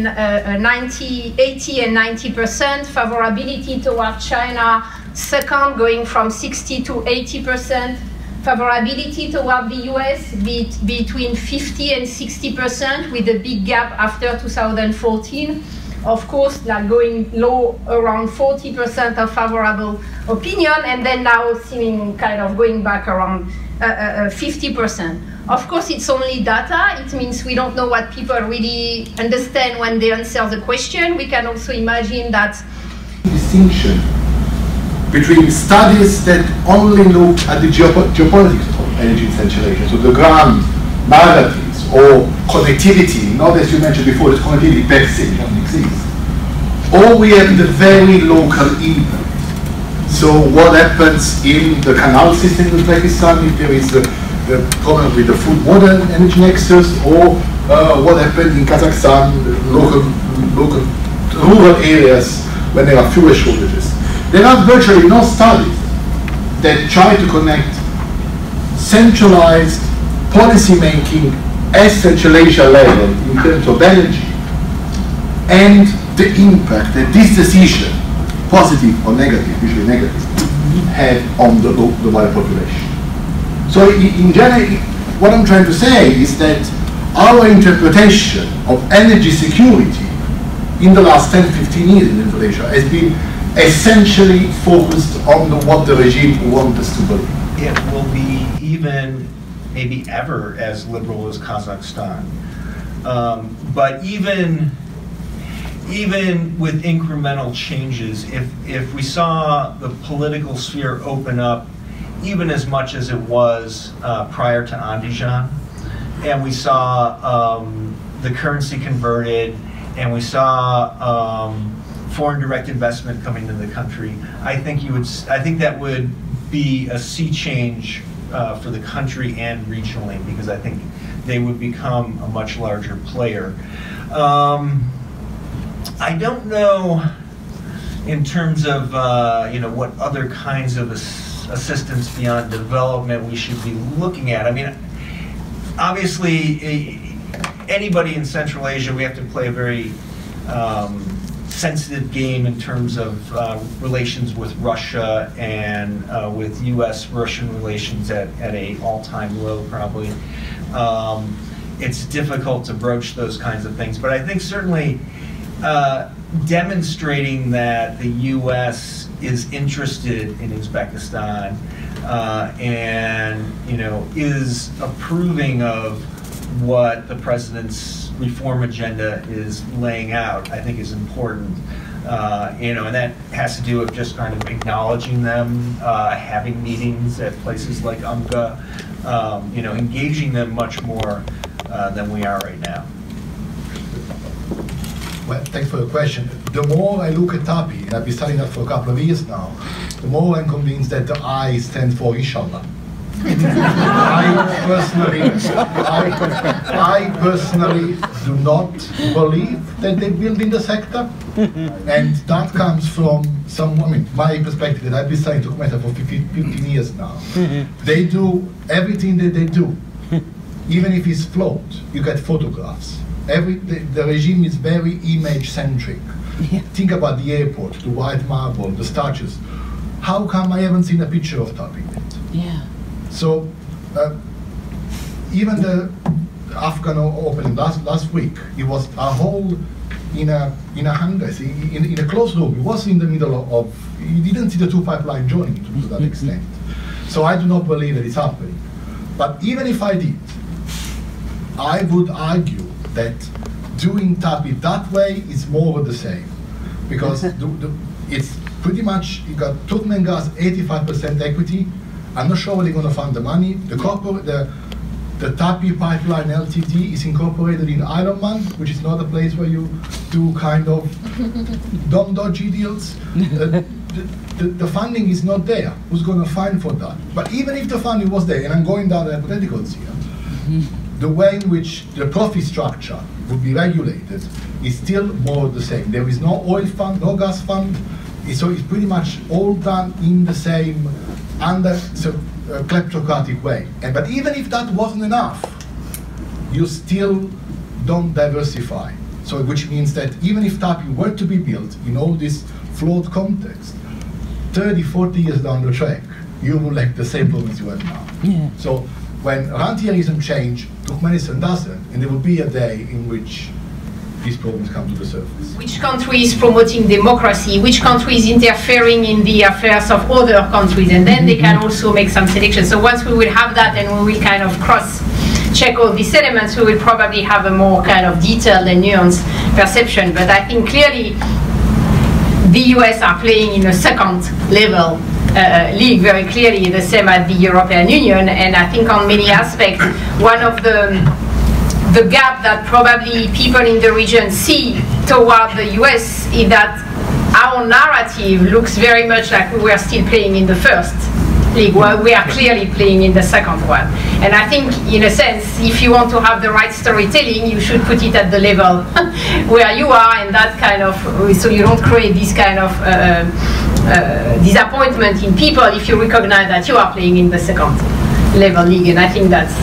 80 and 90%, favorability toward China second, going from 60 to 80%, favorability toward the US between 50 and 60%, with a big gap after 2014. Of course, like going low around 40% of favorable opinion, and then now seeming kind of going back around 50%. Of course, it's only data. It means we don't know what people really understand when they answer the question. We can also imagine that distinction between studies that only look at the geopolitics of energy centralization, so the grand narratives or connectivity, not as you mentioned before, that connectivity per se doesn't exist. Or we have the very local impact. So what happens in the canal system in Uzbekistan, if there is the problem with the food water energy nexus, or what happened in Kazakhstan, local rural areas when there are fuel shortages. There are virtually no studies that try to connect centralized policy making at Central Asia level in terms of energy and the impact that this decision, positive or negative, usually negative, had on the wider population. So in general, what I'm trying to say is that our interpretation of energy security in the last 10-15 years in Central Asia has been essentially focused on what the regime wants us to believe. It will be even, maybe ever, as liberal as Kazakhstan. But even with incremental changes, if we saw the political sphere open up even as much as it was prior to Andijan, and we saw the currency converted, and we saw foreign direct investment coming into the country, I think that would be a sea change for the country and regionally, because I think they would become a much larger player. I don't know in terms of what other kinds of assistance beyond development we should be looking at. I mean, obviously, anybody in Central Asia, we have to play a very sensitive game in terms of relations with Russia and with U.S.-Russian relations at an all-time low, probably. It's difficult to broach those kinds of things, but I think certainly demonstrating that the U.S. is interested in Uzbekistan and is approving of what the president's reform agenda is laying out, I think is important. And that has to do with just kind of acknowledging them, having meetings at places like UMGA, engaging them much more than we are right now. Well, thanks for the question. The more I look at TAPI, and I've been studying that for a couple of years now, the more I'm convinced that the I stands for Inshallah. I personally do not believe that they build in the sector, and that comes from my perspective that I've been studying Turkmenistan for 15 years now. They do everything that they do, even if it's flawed. You get photographs. The regime is very image-centric. Yeah. Think about the airport, the white marble, the statues. How come I haven't seen a picture of TAPI yet? Yeah. So even the Afghan opening last week, it was a whole in a hangar, in a closed room. It was in the middle of. You didn't see the two pipelines joining to that extent. So I do not believe that it's happening. But even if I did, I would argue that doing TAPI that way is more of the same, because it's pretty much, you got Turkmengas 85% equity. I'm not sure where they're going to find the money. The TAPI pipeline Ltd is incorporated in Iron Man, which is not a place where you do kind of dumb dodgy deals. The funding is not there. Who's going to find for that? But even if the funding was there, and I'm going down the hypotheticals here, the way in which the profit structure would be regulated is still more the same. There is no oil fund, no gas fund, so it's pretty much all done in the same kleptocratic way. But even if that wasn't enough, you still don't diversify. So which means that even if TAPI were to be built in all this flawed context, 30, 40 years down the track, you will have the same problems you have now. Yeah. So when rantierism change, Turkmenistan doesn't, and there will be a day in which these problems come to the surface. Which country is promoting democracy? Which country is interfering in the affairs of other countries? And then they can also make some selections. So once we will have that and we will kind of cross-check all these elements, we will probably have a more kind of detailed and nuanced perception. But I think clearly the US are playing in a second level league very clearly, the same as the European Union. And I think on many aspects, one of the gap that probably people in the region see toward the US is that our narrative looks very much like we were still playing in the first league, while we are clearly playing in the second one. And I think, in a sense, if you want to have the right storytelling, you should put it at the level where you are, and that kind of, so you don't create this kind of disappointment in people if you recognize that you are playing in the second level league. And I think that's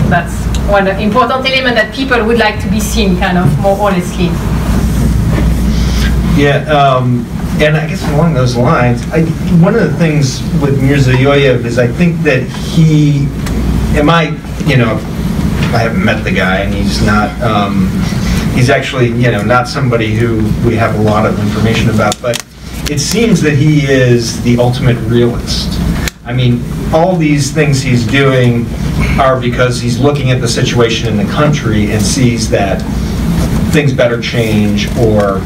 one important element that people would like to be seen kind of more honestly. Yeah, and I guess along those lines, one of the things with Mirziyoyev is I think that he, I haven't met the guy, and he's not, he's actually, not somebody who we have a lot of information about, but it seems that he is the ultimate realist. I mean, all these things he's doing are because he's looking at the situation in the country and sees that things better change or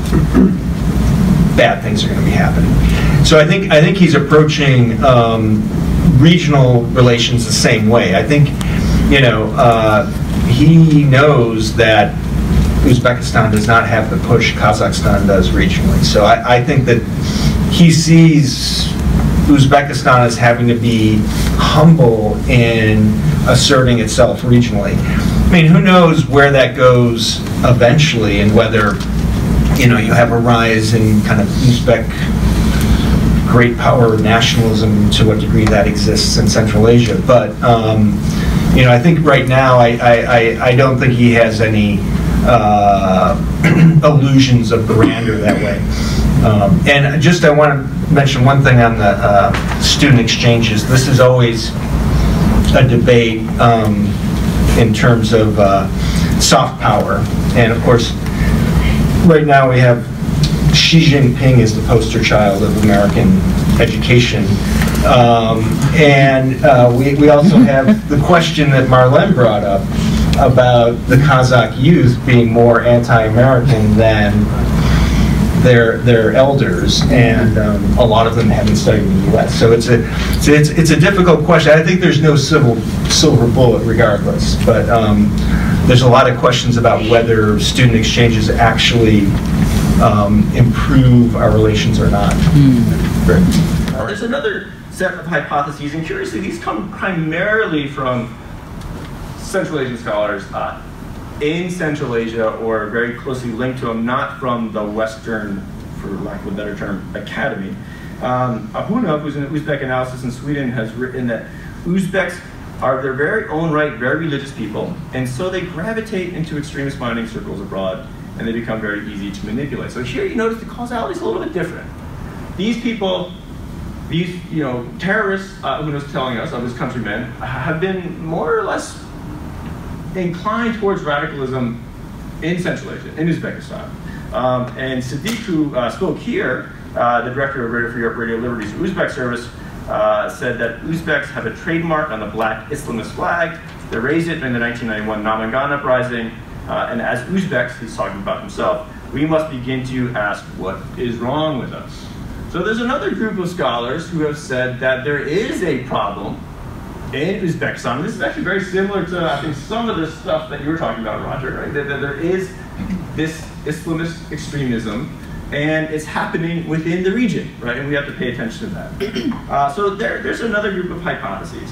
bad things are going to be happening. So I think he's approaching regional relations the same way. I think, he knows that Uzbekistan does not have the push Kazakhstan does regionally. So I think that he sees Uzbekistan as having to be humble in asserting itself regionally. I mean, who knows where that goes eventually, and whether you have a rise in kind of Uzbek great power nationalism, to what degree that exists in Central Asia. But I think right now I don't think he has any illusions of grandeur that way. And I want to mention one thing on the student exchanges. This is always a debate in terms of soft power. And of course, right now we have Xi Jinping as the poster child of American education. We also have the question that Marlene brought up about the Kazakh youth being more anti-American than their elders, and a lot of them haven't studied in the U.S. So it's a difficult question. I think there's no silver bullet regardless, but there's a lot of questions about whether student exchanges actually improve our relations or not. There's another set of hypotheses, and curiously, these come primarily from Central Asian scholars in Central Asia, or very closely linked to them, not from the Western, for lack of a better term, academy. Ahunov, who's an Uzbek analysis in Sweden, has written that Uzbeks are their very own right, very religious people, and so they gravitate into extremist minding circles abroad, and they become very easy to manipulate. So here you notice the causality is a little bit different. These people, these terrorists, Ahunav's telling us, of his countrymen, have been more or less inclined towards radicalism in Central Asia, in Uzbekistan. And Sadiq, who spoke here, the director of Radio Free Europe, Radio Liberty's Uzbek service, said that Uzbeks have a trademark on the black Islamist flag. They raised it during the 1991 Namangan uprising. And as Uzbeks, he's talking about himself, we must begin to ask what is wrong with us. So there's another group of scholars who have said that there is a problem in Uzbekistan. This is actually very similar to, I think, some of the stuff that you were talking about, Roger, right? That there is this Islamist extremism, and it's happening within the region, right? And we have to pay attention to that. So there's another group of hypotheses.